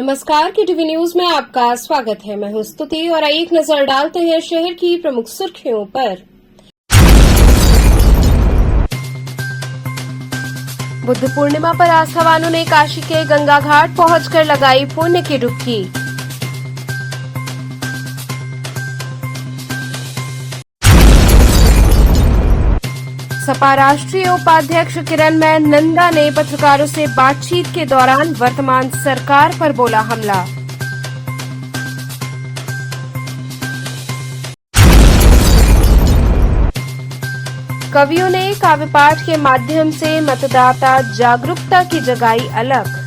नमस्कार, KTV news में आपका स्वागत है। मैं हूं स्तुति और एक नजर डालते हैं शहर की प्रमुख सुर्खियों पर। बुद्ध पूर्णिमा पर आस्थावानों ने काशी के गंगा घाट पहुंचकर लगाई पुण्य की डुबकी। सपा राष्ट्रीय उपाध्यक्ष किरणमय नंदा ने पत्रकारों से बातचीत के दौरान वर्तमान सरकार पर बोला हमला। कवियों ने काव्य पाठ के माध्यम से मतदाता जागरूकता की जगाई अलख।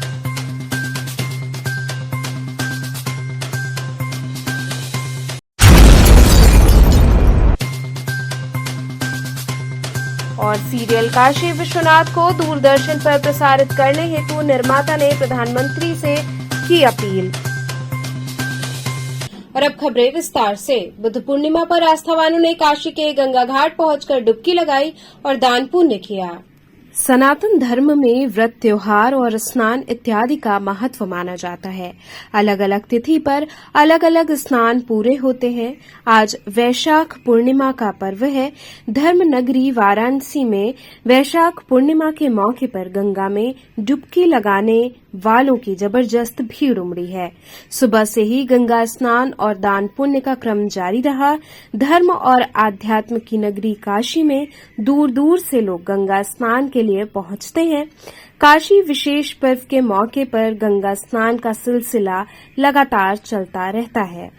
और सीरियल काशी विश्वनाथ को दूरदर्शन पर प्रसारित करने हेतु निर्माता ने प्रधानमंत्री से की अपील। और अब खबरें विस्तार से। बुद्ध पूर्णिमा पर आस्थावानों ने काशी के गंगा घाट पहुंचकर डुबकी लगाई और दान पुण्य किया। सनातन धर्म में व्रत, त्योहार और स्नान इत्यादि का महत्व माना जाता है। अलग अलग तिथि पर अलग अलग स्नान पूरे होते हैं। आज वैशाख पूर्णिमा का पर्व है। धर्म नगरी वाराणसी में वैशाख पूर्णिमा के मौके पर गंगा में डुबकी लगाने वालों की जबरदस्त भीड़ उमड़ी है। सुबह से ही गंगा स्नान और दान पुण्य का क्रम जारी रहा। धर्म और आध्यात्म की नगरी काशी में दूर दूर से लोग गंगा स्नान के लिए पहुंचते हैं। काशी विशेष पर्व के मौके पर गंगा स्नान का सिलसिला लगातार चलता रहता है।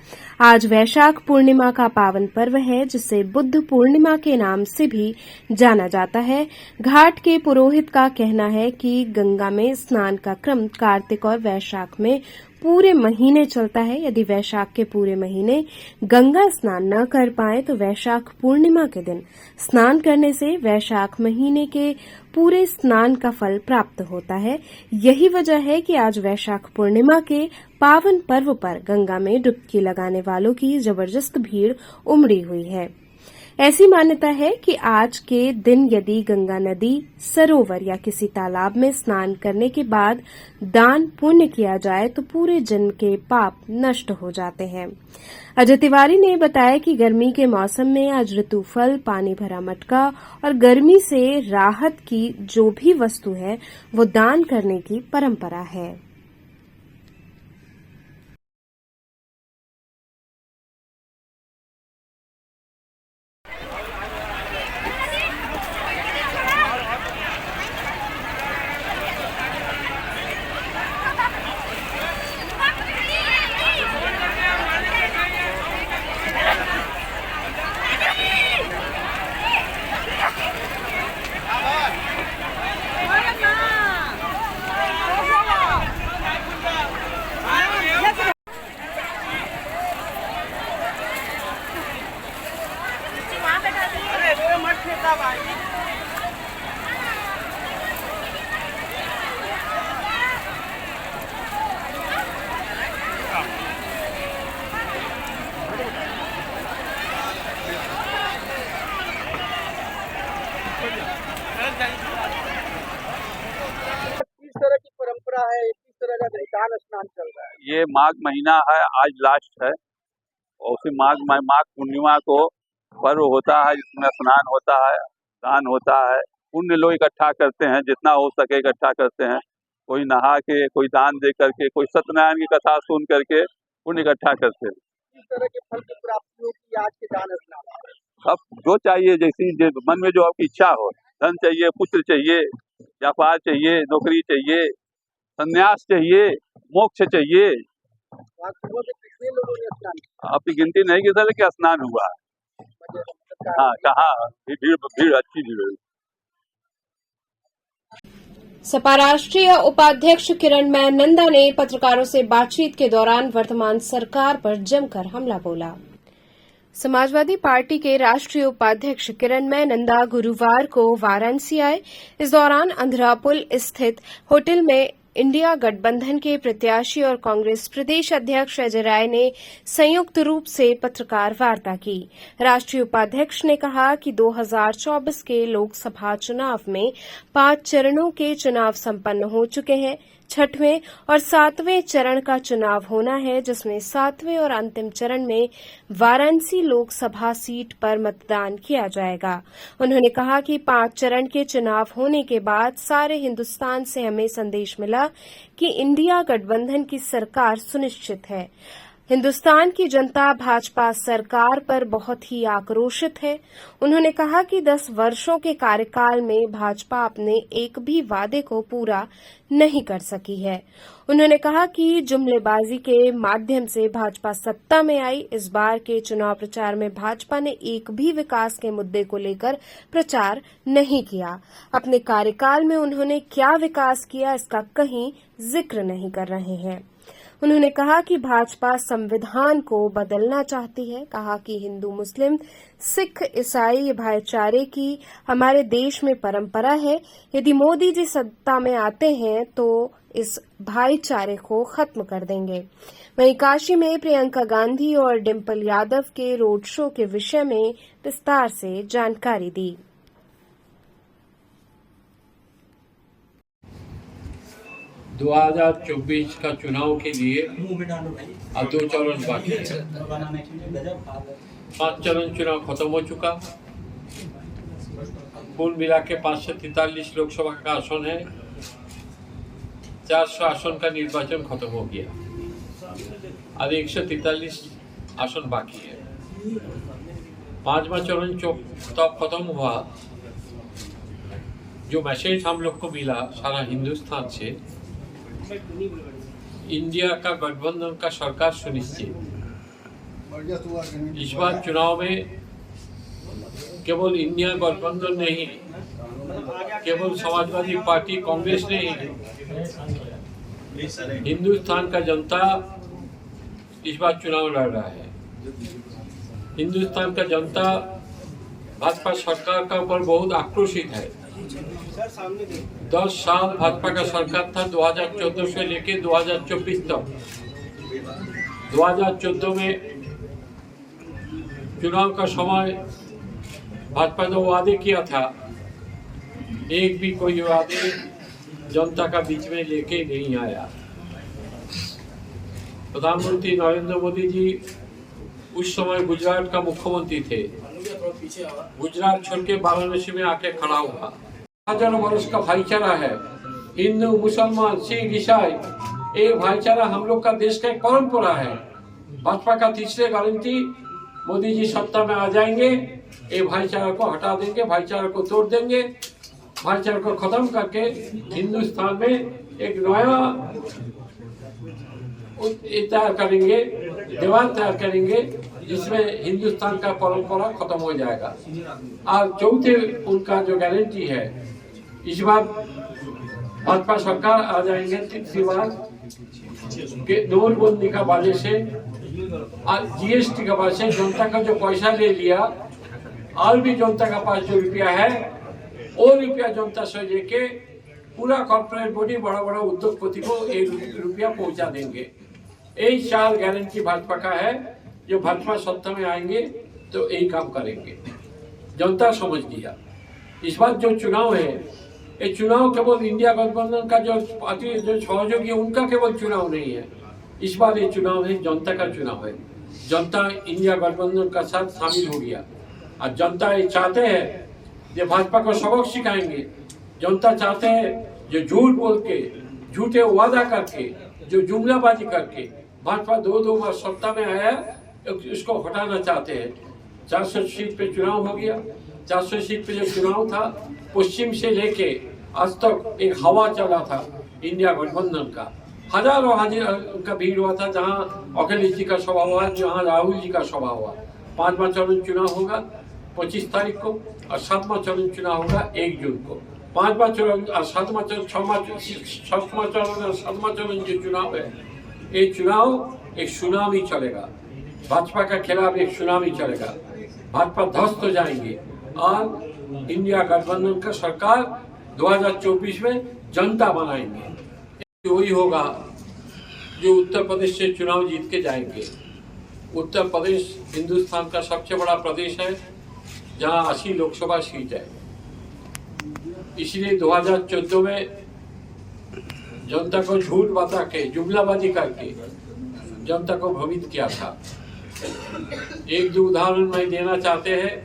आज वैशाख पूर्णिमा का पावन पर्व है, जिसे बुद्ध पूर्णिमा के नाम से भी जाना जाता है। घाट के पुरोहित का कहना है कि गंगा में स्नान का क्रम कार्तिक और वैशाख में पूरे महीने चलता है। यदि वैशाख के पूरे महीने गंगा स्नान न कर पाए तो वैशाख पूर्णिमा के दिन स्नान करने से वैशाख महीने के पूरे स्नान का फल प्राप्त होता है। यही वजह है कि आज वैशाख पूर्णिमा के पावन पर्व पर गंगा में डुबकी लगाने वालों की जबरदस्त भीड़ उमड़ी हुई है। ऐसी मान्यता है कि आज के दिन यदि गंगा नदी, सरोवर या किसी तालाब में स्नान करने के बाद दान पुण्य किया जाए तो पूरे जन्म के पाप नष्ट हो जाते हैं। अजय तिवारी ने बताया कि गर्मी के मौसम में आज ऋतुफल, पानी भरा मटका और गर्मी से राहत की जो भी वस्तु है वो दान करने की परंपरा है। किस तरह की परंपरा है, किस तरह का दान स्नान चल रहा है? ये माघ महीना है, आज लास्ट है और उसी माघ पूर्णिमा को पर्व होता है, जिसमें स्नान होता है, दान होता है, पुण्य लोग इकट्ठा करते हैं, जितना हो सके इकट्ठा करते हैं। कोई नहा के, कोई दान दे करके, कोई सत्यनारायण की कथा सुन करके पुण्य इकट्ठा करते हैं। किस तरह के फल की प्राप्ति होती है आज के दान स्नान? अब जो चाहिए, जैसी मन में जो आपकी इच्छा हो, धन चाहिए, पुत्र चाहिए, व्यापार चाहिए, नौकरी चाहिए, संन्यास चाहिए, मोक्ष चाहिए। आज सुबह में कितने लोगों ने स्नान किया? आपकी गिनती नहीं की सर क्या स्नान हुआ। हाँ, कहाँ भीड़ अच्छी भीड़। सपा राष्ट्रीय उपाध्यक्ष किरणमय नंदा ने पत्रकारों से बातचीत के दौरान वर्तमान सरकार पर जमकर हमला बोला। समाजवादी पार्टी के राष्ट्रीय उपाध्यक्ष किरणमय नंदा गुरुवार को वाराणसी आए। इस दौरान अंधरापुल स्थित होटल में इंडिया गठबंधन के प्रत्याशी और कांग्रेस प्रदेश अध्यक्ष अजय राय ने संयुक्त रूप से पत्रकार वार्ता की। राष्ट्रीय उपाध्यक्ष ने कहा कि 2024 के लोकसभा चुनाव में 5 चरणों के चुनाव संपन्न हो चुके हैं, छठवें और सातवें चरण का चुनाव होना है, जिसमें सातवें और अंतिम चरण में वाराणसी लोकसभा सीट पर मतदान किया जाएगा। उन्होंने कहा कि 5 चरण के चुनाव होने के बाद सारे हिंदुस्तान से हमें संदेश मिला कि इंडिया गठबंधन की सरकार सुनिश्चित है। हिंदुस्तान की जनता भाजपा सरकार पर बहुत ही आक्रोशित है। उन्होंने कहा कि 10 वर्षों के कार्यकाल में भाजपा अपने एक भी वादे को पूरा नहीं कर सकी है। उन्होंने कहा कि जुमलेबाजी के माध्यम से भाजपा सत्ता में आई। इस बार के चुनाव प्रचार में भाजपा ने एक भी विकास के मुद्दे को लेकर प्रचार नहीं किया। अपने कार्यकाल में उन्होंने क्या विकास किया, इसका कहीं जिक्र नहीं कर रहे हैं। उन्होंने कहा कि भाजपा संविधान को बदलना चाहती है। कहा कि हिंदू मुस्लिम सिख ईसाई भाईचारे की हमारे देश में परंपरा है। यदि मोदी जी सत्ता में आते हैं तो इस भाईचारे को खत्म कर देंगे। वहीं काशी में प्रियंका गांधी और डिंपल यादव के रोड शो के विषय में विस्तार से जानकारी दी। 2024 का चुनाव के लिए अब 2 चरण बाकी है। 5 चरण चुनाव खत्म हो चुका। कुल मिला के 543 लोकसभा का आसन है। 400 आसन का निर्वाचन खत्म हो गया। अब 143 आसन बाकी है। 5वां चरण तब खत्म हुआ जो मैसेज हम लोग को मिला सारा हिंदुस्तान से, इंडिया का गठबंधन का सरकार सुनिश्चित। इस बार चुनाव में केवल इंडिया गठबंधन नहीं, केवल समाजवादी पार्टी कांग्रेस नहीं, हिंदुस्तान का जनता इस बार चुनाव लड़ रहा है। हिंदुस्तान का जनता भाजपा सरकार का ऊपर बहुत आक्रोशित है। 10 साल भाजपा का सरकार था 2014 से लेके 2024 तक। 2014 में चुनाव का समय भाजपा ने वादे किया था, एक भी कोई वादे जनता का बीच में लेके नहीं आया। प्रधानमंत्री नरेंद्र मोदी जी उस समय गुजरात का मुख्यमंत्री थे। गुजरात छोड़ के वाराणसी में आके खड़ा हुआ। हजारों वर्ष का भाईचारा है। हिंदू मुसलमान सिख ईसाई, ये भाईचारा हम लोग का देश का एक परंपरा है। भाजपा का तीसरे गारंटी, मोदी जी सत्ता में आ जाएंगे, ये भाईचारा को हटा देंगे, भाईचारा को तोड़ देंगे, भाईचारा को खत्म करके हिंदुस्तान में एक नया तैयार करेंगे, दीवार तैयार करेंगे जिसमें हिंदुस्तान का परंपरा खत्म हो जाएगा। और चौथे उनका जो गारंटी है, इस बार भाजपा सरकार आ जाएंगे तीसरी बार के नोटबंदी का वजह से और जीएसटी का वजह से जनता का जो पैसा ले लिया, और भी जनता का पास जो रुपया है वो रुपया जनता से लेके पूरा कॉर्पोरेट बॉडी बड़ा बड़ा उद्योगपति को 1 रुपया पहुंचा देंगे। यही 4 गारंटी भाजपा का है। जो भाजपा सत्ता में आएंगे तो यही काम करेंगे। जनता समझ लिया। इस बार जो चुनाव है, ये चुनाव केवल इंडिया गठबंधन का जो पार्टी जो सहयोगी है उनका केवल चुनाव नहीं है। इस बार ये चुनाव है जनता का चुनाव है। जनता इंडिया गठबंधन का साथ शामिल हो गया और जनता ये चाहते हैं जो भाजपा को सबक सिखाएंगे। जनता चाहते हैं जो झूठ बोल के, झूठे वादा करके, जो जुमलाबाजी करके भाजपा 2 बार सत्ता में आया, उसको हटाना चाहते हैं। 400 सीट पे चुनाव हो गया। 400 सीट पे जो चुनाव था, पश्चिम से लेके आज तक एक हवा चला था इंडिया गठबंधन का। हजारों का भीड़ हुआ था। जहां अखिलेश जी का सभा हुआ, जहां राहुल जी का सभा हुआ। 5वां चरण चुनाव होगा 25 तारीख को और 7वां चरण चुनाव होगा 1 जून को। 5वां चरण और 7वां चरण, 6वां चरण और 7वां चरण जो चुनाव है, ये चुनाव एक सुनामी चलेगा। भाजपा के खिलाफ एक सुनामी चलेगा। भाजपा ध्वस्त हो जाएंगे और इंडिया गठबंधन का सरकार 2024 में जनता बनाएंगे। वही होगा जो उत्तर प्रदेश से चुनाव जीत के जाएंगे। उत्तर प्रदेश हिंदुस्तान का सबसे बड़ा प्रदेश है, जहां 80 लोकसभा सीट है। इसलिए 2014 में जनता को झूठ बता के, जुमलाबाजी करके जनता को भ्रमित किया था। एक दो उदाहरण मैं देना चाहते हैं।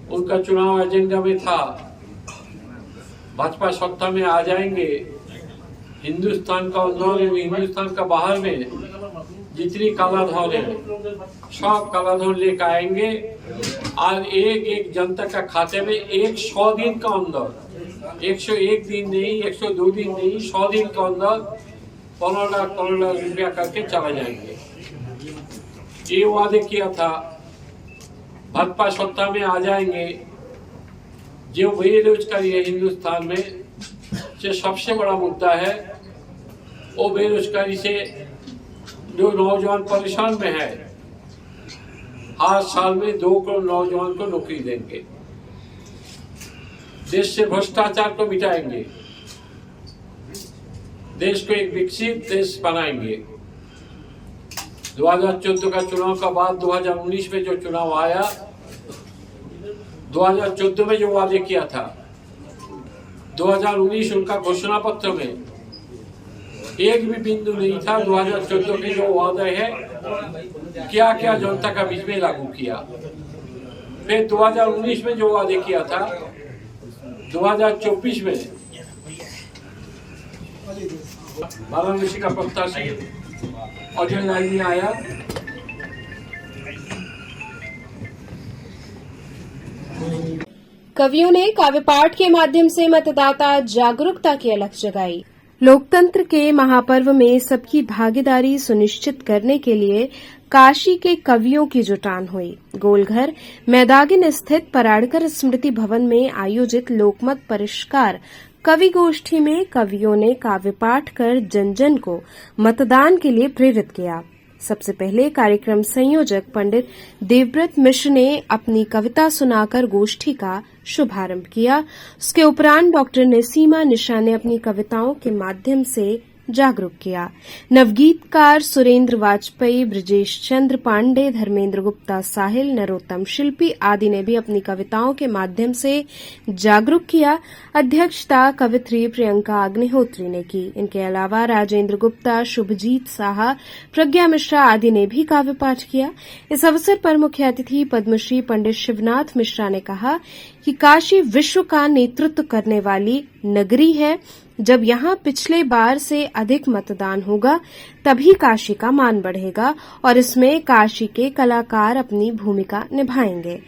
उनका चुनाव एजेंडा में था भाजपा सत्ता में आ जाएंगे, हिंदुस्तान का अंदर में, हिंदुस्तान का बाहर में जितनी कालाधन है सब कालाधन लेकर आएंगे और एक एक जनता का खाते में 100 दिन का अंदर, 101 दिन नहीं, 102 दिन नहीं, 100 दिन के अंदर 15 लाख रुपया करके चला जाएंगे। ये वादे किया था। भाजपा सत्ता में आ जाएंगे, जो बेरोजगारी है हिंदुस्तान में से सबसे बड़ा मुद्दा है। वो बेरोजगारी से जो नौजवान परेशान में है, हर साल में 2 करोड़ नौजवान को नौकरी देंगे। देश से भ्रष्टाचार को मिटाएंगे, देश को एक विकसित देश बनाएंगे। 2014 का चुनाव का बाद 2019 में जो चुनाव आया, 2014 में जो वादे किया था, 2019 उनका घोषणा पत्र में एक भी बिंदु नहीं था। 2014 के जो वादे है क्या क्या जनता का बीच में लागू किया। फिर 2019 में जो वादे किया था, 2024 में वाराणसी का प्रत्याशी अजय लालनी आया। कवियों ने काव्य पाठ के माध्यम से मतदाता जागरूकता की अलख जगाई। लोकतंत्र के महापर्व में सबकी भागीदारी सुनिश्चित करने के लिए काशी के कवियों की जुटान हुई। गोलघर मैदागिन स्थित पराड़कर स्मृति भवन में आयोजित लोकमत परिष्कार कवि गोष्ठी में कवियों ने काव्य पाठ कर जन जन को मतदान के लिए प्रेरित किया। सबसे पहले कार्यक्रम संयोजक पंडित देवव्रत मिश्र ने अपनी कविता सुनाकर गोष्ठी का शुभारंभ किया। उसके उपरांत डॉक्टर नसीमा निशा ने अपनी कविताओं के माध्यम से जागरूक किया। नवगीतकार सुरेंद्र वाजपेयी, ब्रजेश चंद्र पांडे, धर्मेंद्र गुप्ता साहिल, नरोत्तम शिल्पी आदि ने भी अपनी कविताओं के माध्यम से जागरूक किया। अध्यक्षता कवित्री प्रियंका अग्निहोत्री ने की। इनके अलावा राजेंद्र गुप्ता, शुभजीत साहा, प्रज्ञा मिश्रा आदि ने भी काव्य पाठ किया। इस अवसर पर मुख्य अतिथि पद्मश्री पंडित शिवनाथ मिश्रा ने कहा कि काशी विश्व का नेतृत्व करने वाली नगरी है। जब यहाँ पिछले बार से अधिक मतदान होगा तभी काशी का मान बढ़ेगा और इसमें काशी के कलाकार अपनी भूमिका निभाएंगे।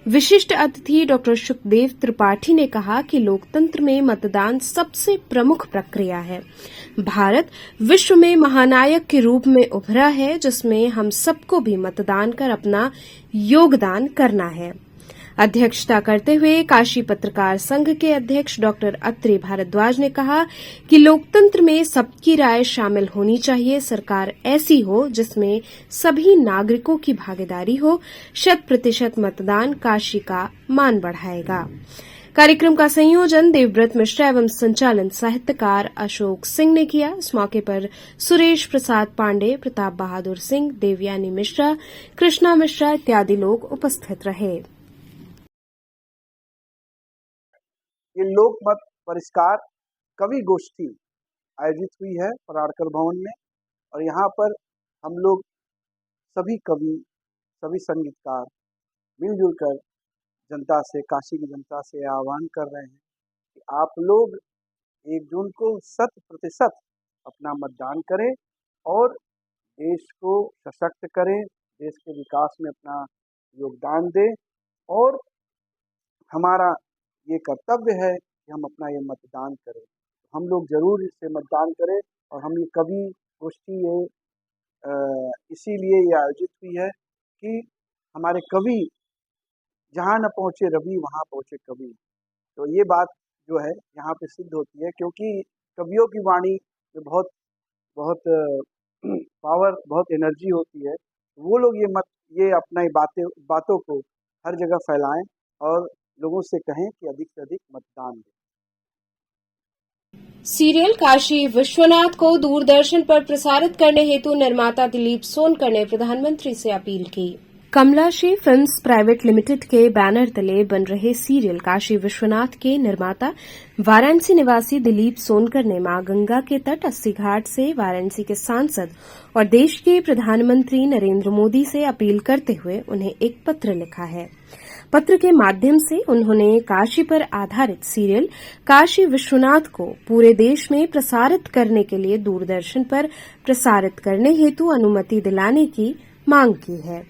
विशिष्ट अतिथि डॉक्टर सुखदेव त्रिपाठी ने कहा कि लोकतंत्र में मतदान सबसे प्रमुख प्रक्रिया है। भारत विश्व में महानायक के रूप में उभरा है, जिसमें हम सबको भी मतदान कर अपना योगदान करना है। अध्यक्षता करते हुए काशी पत्रकार संघ के अध्यक्ष डॉक्टर अत्रि भारद्वाज ने कहा कि लोकतंत्र में सबकी राय शामिल होनी चाहिए। सरकार ऐसी हो जिसमें सभी नागरिकों की भागीदारी हो। 100% मतदान काशी का मान बढ़ाएगा। कार्यक्रम का संयोजन देवव्रत मिश्रा एवं संचालन साहित्यकार अशोक सिंह ने किया। इस मौके पर सुरेश प्रसाद पांडे, प्रताप बहादुर सिंह, देवयानी मिश्रा, कृष्णा मिश्रा इत्यादि लोग उपस्थित रहे। ये लोकमत परिष्कार कवि गोष्ठी आयोजित हुई है पराड़कर भवन में, और यहाँ पर हम लोग सभी कवि, सभी संगीतकार मिलजुल कर जनता से, काशी की जनता से आह्वान कर रहे हैं कि आप लोग 1 जून को 100% अपना मतदान करें और देश को सशक्त करें, देश के विकास में अपना योगदान दें। और हमारा ये कर्तव्य है कि हम अपना ये मतदान करें। हम लोग जरूर इससे मतदान करें। और हम ये कवि गोष्ठी इसीलिए ये आयोजित हुई है कि हमारे कवि जहाँ न पहुँचे रवि वहाँ पहुँचे कवि। तो ये बात जो है यहाँ पे सिद्ध होती है, क्योंकि कवियों की वाणी में बहुत पावर, बहुत एनर्जी होती है। वो लोग ये अपना बातों को हर जगह फैलाएं और लोगों से कहें कि अधिक से अधिक मतदान दें। सीरियल काशी विश्वनाथ को दूरदर्शन पर प्रसारित करने हेतु निर्माता दिलीप सोनकर ने प्रधानमंत्री से अपील की। कमलाशी फिल्म्स प्राइवेट लिमिटेड के बैनर तले बन रहे सीरियल काशी विश्वनाथ के निर्माता वाराणसी निवासी दिलीप सोनकर ने मां गंगा के तट 80 घाट से वाराणसी के सांसद और देश के प्रधानमंत्री नरेंद्र मोदी से अपील करते हुए उन्हें एक पत्र लिखा है। पत्र के माध्यम से उन्होंने काशी पर आधारित सीरियल काशी विश्वनाथ को पूरे देश में प्रसारित करने के लिए दूरदर्शन पर प्रसारित करने हेतु अनुमति दिलाने की मांग की है।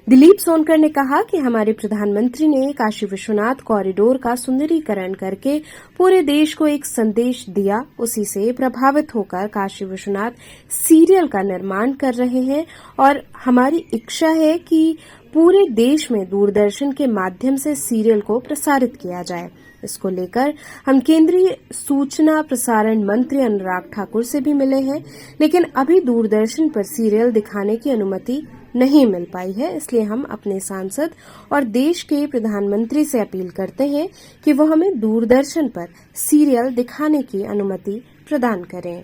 दिलीप सोनकर ने कहा कि हमारे प्रधानमंत्री ने काशी विश्वनाथ कॉरिडोर का सुंदरीकरण करके पूरे देश को एक संदेश दिया, उसी से प्रभावित होकर काशी विश्वनाथ सीरियल का निर्माण कर रहे हैं और हमारी इच्छा है कि पूरे देश में दूरदर्शन के माध्यम से सीरियल को प्रसारित किया जाए। इसको लेकर हम केंद्रीय सूचना प्रसारण मंत्री अनुराग ठाकुर से भी मिले हैं, लेकिन अभी दूरदर्शन पर सीरियल दिखाने की अनुमति नहीं मिल पाई है। इसलिए हम अपने सांसद और देश के प्रधानमंत्री से अपील करते हैं कि वो हमें दूरदर्शन पर सीरियल दिखाने की अनुमति प्रदान करें।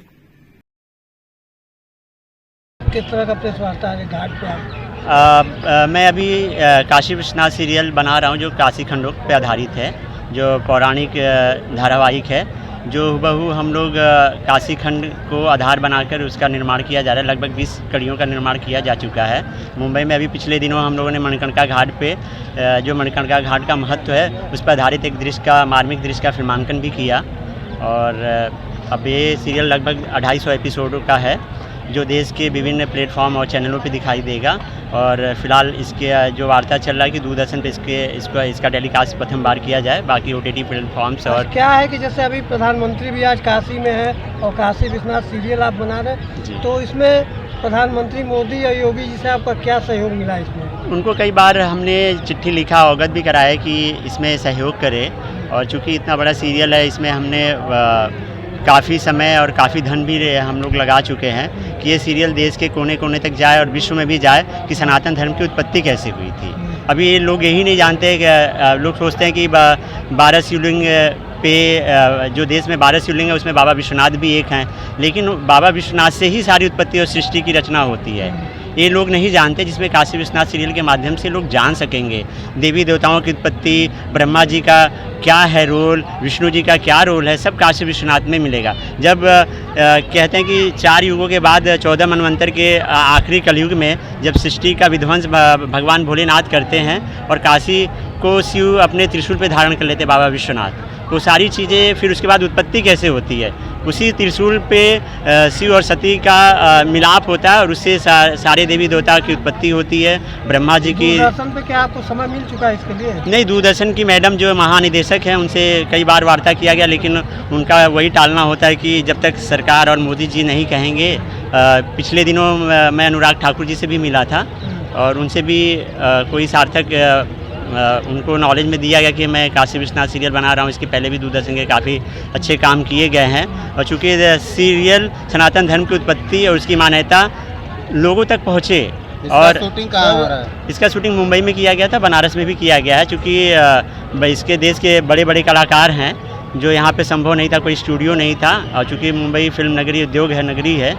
किस तरह का प्रेस वार्ता है घाट पे आप? मैं अभी काशी विश्वनाथ सीरियल बना रहा हूं जो काशी खंडों पे आधारित है, जो पौराणिक धारावाहिक है, जो बहु हम लोग काशी खंड को आधार बनाकर उसका निर्माण किया जा रहा है। लगभग 20 कड़ियों का निर्माण किया जा चुका है। मुंबई में अभी पिछले दिनों हम लोगों ने मणिकर्णिका घाट पे जो मणिकर्णिका घाट का महत्व है उस पर आधारित एक दृश्य का मार्मिक दृश्य का फिल्मांकन भी किया और अब ये सीरियल लगभग 250 एपिसोडों का है जो देश के विभिन्न प्लेटफॉर्म और चैनलों पे दिखाई देगा। और फिलहाल इसके जो वार्ता चल रहा है कि दूरदर्शन पे इसका टेलीकास्ट प्रथम बार किया जाए, बाकी OTT प्लेटफॉर्म्स। और क्या है कि जैसे अभी प्रधानमंत्री भी आज काशी में है और काशी विश्वनाथ सीरियल आप बना रहे हैं, तो इसमें प्रधानमंत्री मोदी और योगी जी से आपका क्या सहयोग मिला इसमें? उनको कई बार हमने चिट्ठी लिखा, अवगत भी कराया कि इसमें सहयोग करें, और चूँकि इतना बड़ा सीरियल है इसमें हमने काफ़ी समय और काफ़ी धन भी हम लोग लगा चुके हैं कि ये सीरियल देश के कोने कोने तक जाए और विश्व में भी जाए कि सनातन धर्म की उत्पत्ति कैसे हुई थी। अभी ये लोग यही नहीं जानते कि लोग सोचते हैं कि 12 शिवलिंग पे जो देश में 12 शिवलिंग है उसमें बाबा विश्वनाथ भी एक हैं, लेकिन बाबा विश्वनाथ से ही सारी उत्पत्ति और सृष्टि की रचना होती है। ये लोग नहीं जानते, जिसमें काशी विश्वनाथ सीरियल के माध्यम से लोग जान सकेंगे देवी देवताओं की उत्पत्ति, ब्रह्मा जी का क्या है रोल, विष्णु जी का क्या रोल है, सब काशी विश्वनाथ में मिलेगा। जब कहते हैं कि 4 युगों के बाद 14 मनवंतर के आखिरी कलयुग में जब सृष्टि का विध्वंस भगवान भोलेनाथ करते हैं और काशी को शिव अपने त्रिशूल पे धारण कर लेते बाबा विश्वनाथ, तो सारी चीज़ें फिर उसके बाद उत्पत्ति कैसे होती है, उसी त्रिशूल पे शिव और सती का मिलाप होता है और उससे सारे देवी देवता की उत्पत्ति होती है। ब्रह्मा जी की दूरदर्शन पे क्या आपको समय मिल चुका है इसके लिए? नहीं, दूरदर्शन की मैडम जो महानिदेशक हैं उनसे कई बार वार्ता किया गया, लेकिन उनका वही टालना होता है कि जब तक सरकार और मोदी जी नहीं कहेंगे। पिछले दिनों मैं अनुराग ठाकुर जी से भी मिला था और उनसे भी कोई सार्थक उनको नॉलेज में दिया गया कि मैं काशी विश्वनाथ सीरियल बना रहा हूँ। इसके पहले भी दूरदर्शन के काफ़ी अच्छे काम किए गए हैं और चूँकि सीरियल सनातन धर्म की उत्पत्ति और उसकी मान्यता लोगों तक पहुँचे। और शूटिंग कहाँ हो रहा है? इसका शूटिंग मुंबई में किया गया था, बनारस में भी किया गया है। चूँकि इसके देश के बड़े बड़े कलाकार हैं जो यहाँ पे संभव नहीं था, कोई स्टूडियो नहीं था, और चूँकि मुंबई फिल्म नगरी उद्योग है नगरी है,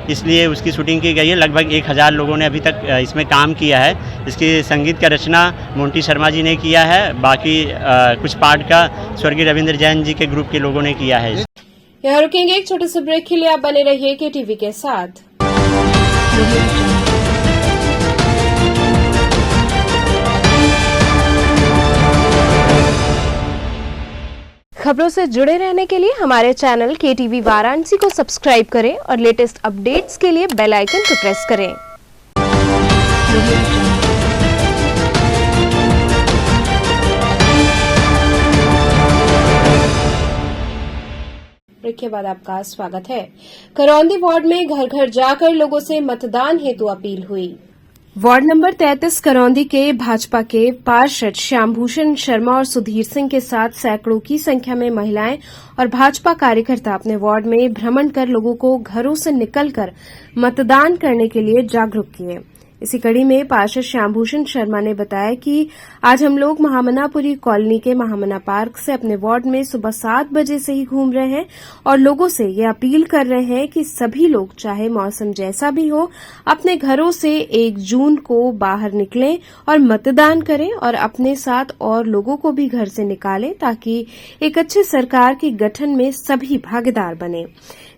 इसलिए उसकी शूटिंग की गई है। लगभग 1000 लोगों ने अभी तक इसमें काम किया है। इसकी संगीत का रचना मोंटी शर्मा जी ने किया है, बाकी कुछ पार्ट का स्वर्गीय रविंद्र जैन जी के ग्रुप के लोगों ने किया है। यहाँ रुकेंगे एक छोटे से ब्रेक के लिए, आप बने रहिए KTV के साथ। खबरों से जुड़े रहने के लिए हमारे चैनल KTV वाराणसी को सब्सक्राइब करें और लेटेस्ट अपडेट्स के लिए बेल आइकन को प्रेस करें। ब्रेक के बाद आपका स्वागत है। करौंदी वार्ड में घर घर जाकर लोगों से मतदान हेतु अपील हुई। वार्ड नंबर 33 करौंदी के भाजपा के पार्षद श्यामभूषण शर्मा और सुधीर सिंह के साथ सैकड़ों की संख्या में महिलाएं और भाजपा कार्यकर्ता अपने वार्ड में भ्रमण कर लोगों को घरों से निकलकर मतदान करने के लिए जागरूक किए। इसी कड़ी में पार्षद श्यामभूषण शर्मा ने बताया कि आज हम लोग महामनापुरी कॉलोनी के महामना पार्क से अपने वार्ड में सुबह 7 बजे से ही घूम रहे हैं और लोगों से ये अपील कर रहे हैं कि सभी लोग चाहे मौसम जैसा भी हो अपने घरों से 1 जून को बाहर निकलें और मतदान करें और अपने साथ और लोगों को भी घर से निकालें ताकि एक अच्छी सरकार के गठन में सभी भागीदार बने।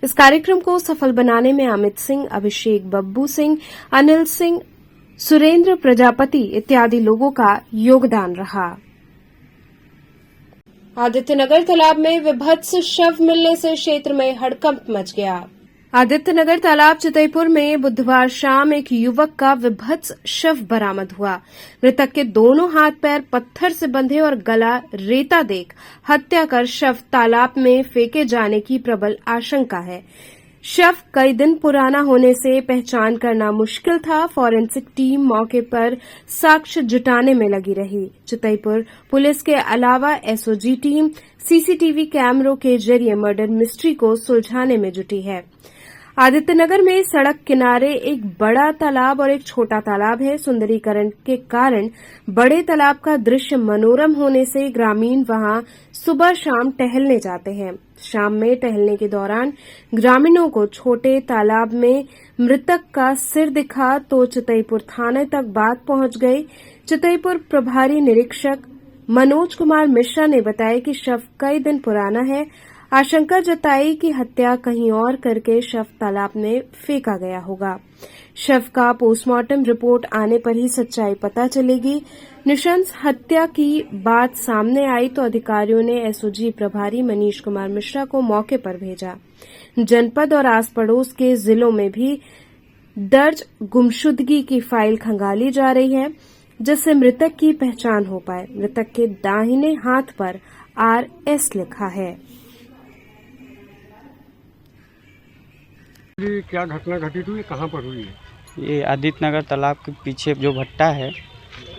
इस कार्यक्रम को सफल बनाने में अमित सिंह, अभिषेक बब्बू सिंह, अनिल सिंह, सुरेंद्र प्रजापति इत्यादि लोगों का योगदान रहा। आदित्यनगर तालाब में विभत्स शव मिलने से क्षेत्र में हड़कंप मच गया। आदित्यनगर तालाब चितईपुर में बुधवार शाम एक युवक का विभत्स शव बरामद हुआ। मृतक के दोनों हाथ पैर पत्थर से बंधे और गला रेता देख हत्या कर शव तालाब में फेंके जाने की प्रबल आशंका है। शव कई दिन पुराना होने से पहचान करना मुश्किल था। फॉरेंसिक टीम मौके पर साक्ष्य जुटाने में लगी रही। चितईपुर पुलिस के अलावा एसओजी टीम सीसीटीवी कैमरों के जरिए मर्डर मिस्ट्री को सुलझाने में जुटी है। आदित्यनगर में सड़क किनारे एक बड़ा तालाब और एक छोटा तालाब है। सुंदरीकरण के कारण बड़े तालाब का दृश्य मनोरम होने से ग्रामीण वहां सुबह शाम टहलने जाते हैं। शाम में टहलने के दौरान ग्रामीणों को छोटे तालाब में मृतक का सिर दिखा तो चितईपुर थाने तक बात पहुंच गई। चितईपुर प्रभारी निरीक्षक मनोज कुमार मिश्रा ने बताया कि शव कई दिन पुराना है। आशंका जताई कि हत्या कहीं और करके शव तालाब में फेंका गया होगा। शव का पोस्टमार्टम रिपोर्ट आने पर ही सच्चाई पता चलेगी। निशंस हत्या की बात सामने आई तो अधिकारियों ने एसओजी प्रभारी मनीष कुमार मिश्रा को मौके पर भेजा। जनपद और आस पड़ोस के जिलों में भी दर्ज गुमशुदगी की फाइल खंगाली जा रही है जिससे मृतक की पहचान हो पाए। मृतक के दाहिने हाथ पर RS लिखा है। ये क्या घटना घटित हुई, कहाँ पर हुई है? ये आदित्यनगर तालाब के पीछे जो भट्टा है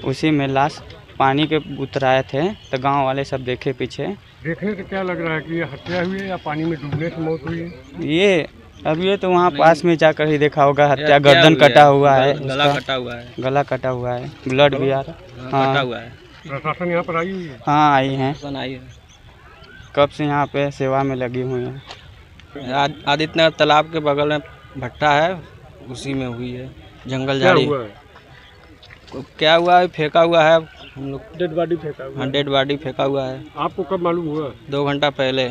उसी में लाश पानी के उतराए थे तो गांव वाले सब देखे पीछे। देखने से क्या लग रहा है कि ये हत्या हुई है या पानी में डूबने से मौत हुई है? ये अभी ये तो वहाँ पास में जाकर ही देखा होगा। हत्या गर्दन कटा हुआ है, गला कटा हुआ है, ब्लड भी आ रहा है। हाँ, प्रशासन यहाँ पर आई हुई है? हाँ आई है, कब से यहाँ पे सेवा में लगी हुई है। आदित्यनगर तालाब के बगल में भट्टा है, उसी में हुई है। जंगल झाड़ी क्या हुआ है? फेंका हुआ है, हम लोग डेड बॉडी फेंका हुआ है। हाँ, डेड बॉडी फेंका हुआ है। आपको कब मालूम हुआ? 2 घंटा पहले।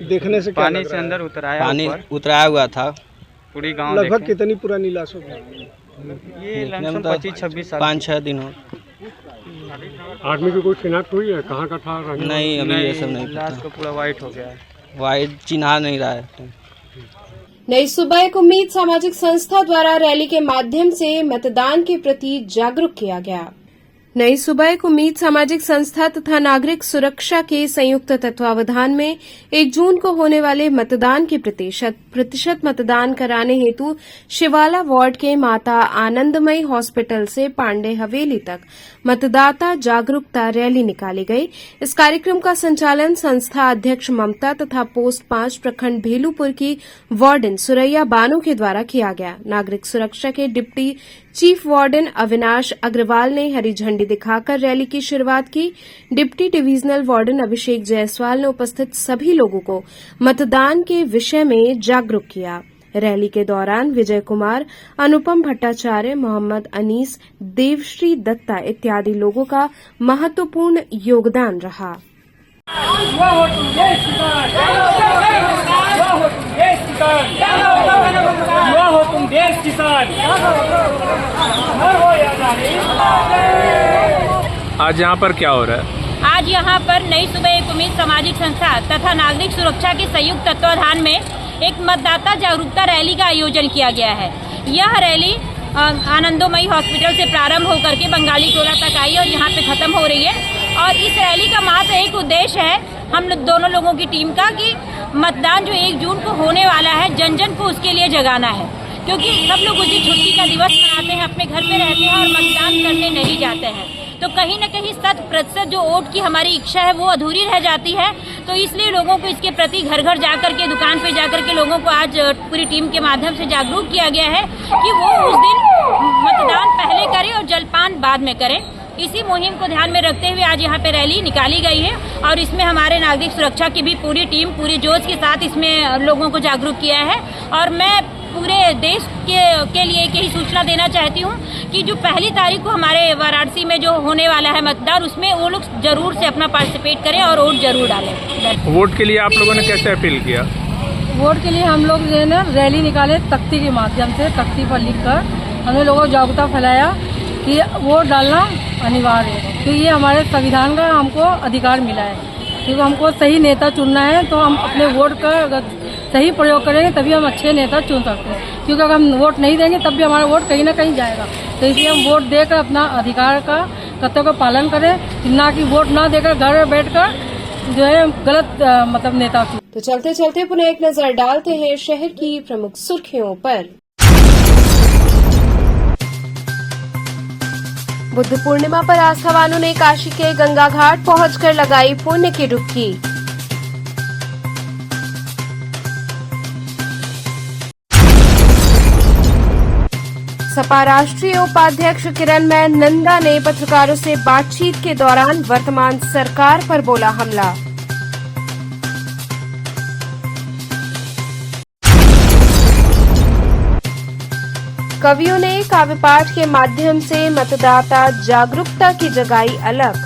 देखने से पानी से अंदर उतराया, पानी उतराया हुआ था। पूरी गांव लगभग कितनी पुरानी लाश होगी? ये 25-26 साल, 5-6 दिन हो। आदमी की कोई शिनाख्त हुई है? कहाँ का था? नहीं, अभी ये सब नहीं लाश पता। को पूरा वाइट हो गया है, वाइट चिन्हा नहीं रहा है। नई सुबह एक उम्मीद सामाजिक संस्था द्वारा रैली के माध्यम से मतदान के प्रति जागरूक किया गया। नई सुबह एक उम्मीद सामाजिक संस्था तथा नागरिक सुरक्षा के संयुक्त तत्वावधान में 1 जून को होने वाले मतदान के प्रति 100% मतदान कराने हेतु शिवाला वार्ड के माता आनंदमयी हॉस्पिटल से पांडे हवेली तक मतदाता जागरूकता रैली निकाली गई। इस कार्यक्रम का संचालन संस्था अध्यक्ष ममता तथा पोस्ट 5 प्रखंड भेलूपुर की वार्डन सुरैया बानो के द्वारा किया गया। नागरिक सुरक्षा के deputy chief warden Avinash Agarwal ने हरी झंडी दिखाकर रैली की शुरुआत की। Deputy divisional warden Abhishek Jaiswal ने उपस्थित सभी लोगों को मतदान के विषय में जागरूक किया। रैली के दौरान विजय कुमार, अनुपम भट्टाचार्य, मोहम्मद अनीस, देवश्री दत्ता इत्यादि लोगों का महत्वपूर्ण योगदान रहा। आज यहाँ पर क्या हो रहा है? आज यहाँ पर नई सुबह एक उम्मीद सामाजिक संस्था तथा नागरिक सुरक्षा के संयुक्त तत्वावधान में एक मतदाता जागरूकता रैली का आयोजन किया गया है। यह रैली आनंदमयी हॉस्पिटल से प्रारंभ होकर के बंगाली टोला तक आई और यहाँ पे खत्म हो रही है। और इस रैली का मात्र एक उद्देश्य है हम दोनों लोगों की टीम का कि मतदान जो 1 जून को होने वाला है जन जन को उसके लिए जगाना है, क्योंकि सब लोग उस दिन छुट्टी का दिवस मनाते हैं, अपने घर पे रहते हैं और मतदान करने नहीं जाते हैं। तो कहीं न कहीं 100% जो वोट की हमारी इच्छा है वो अधूरी रह जाती है। तो इसलिए लोगों को इसके प्रति घर घर जाकर के, दुकान पे जाकर के लोगों को आज पूरी टीम के माध्यम से जागरूक किया गया है कि वो उस दिन मतदान पहले बाद में करें। इसी मुहिम को ध्यान में रखते हुए आज यहाँ पे रैली निकाली गई है और इसमें हमारे नागरिक सुरक्षा की भी पूरी टीम पूरी जोश के साथ इसमें लोगों को जागरूक किया है। और मैं पूरे देश के लिए एक ही सूचना देना चाहती हूँ कि जो 1 तारीख को हमारे वाराणसी में जो होने वाला है मतदान, उसमें वो लोग जरूर से अपना पार्टिसिपेट करें और वोट जरूर डालें। वोट के लिए आप लोगों ने कैसे अपील किया? वोट के लिए हम लोग जो है ना रैली निकाले, तख्ती के माध्यम से, तख्ती पर लिखकर हमने लोगों को जागरूकता फैलाया कि वोट डालना अनिवार्य है, क्योंकि ये हमारे संविधान का हमको अधिकार मिला है। क्योंकि हमको सही नेता चुनना है तो हम अपने वोट का अगर सही प्रयोग करेंगे तभी हम अच्छे नेता चुन सकते हैं। क्योंकि अगर हम वोट नहीं देंगे तब भी हमारा वोट कहीं ना कहीं जाएगा। तो इसलिए हम वोट देकर अपना अधिकार का कर्तव्य का पालन करें, ना कि वोट ना देकर घर में बैठकर जो है गलत मतलब नेता। तो चलते चलते पुनः एक नजर डालते हैं शहर की प्रमुख सुर्खियों पर। बुद्ध पूर्णिमा पर आस्थावानों ने काशी के गंगा घाट पहुंचकर लगाई पुण्य की डुबकी। सपा राष्ट्रीय उपाध्यक्ष किरणमय नंदा ने पत्रकारों से बातचीत के दौरान वर्तमान सरकार पर बोला हमला। कवियों ने काव्य पाठ के माध्यम से मतदाता जागरूकता की जगाई अलख।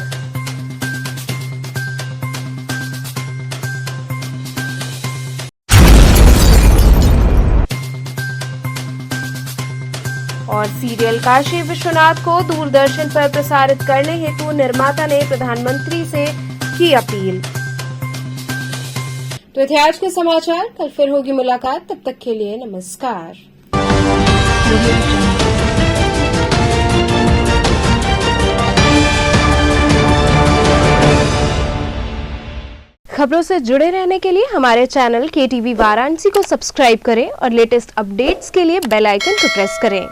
और सीरियल काशी विश्वनाथ को दूरदर्शन पर प्रसारित करने हेतु निर्माता ने प्रधानमंत्री से की अपील। तो थे आज के समाचार, कल फिर होगी मुलाकात, तब तक के लिए नमस्कार। खबरों से जुड़े रहने के लिए हमारे चैनल KTV वाराणसी को सब्सक्राइब करें और लेटेस्ट अपडेट्स के लिए बेल आइकन को प्रेस करें।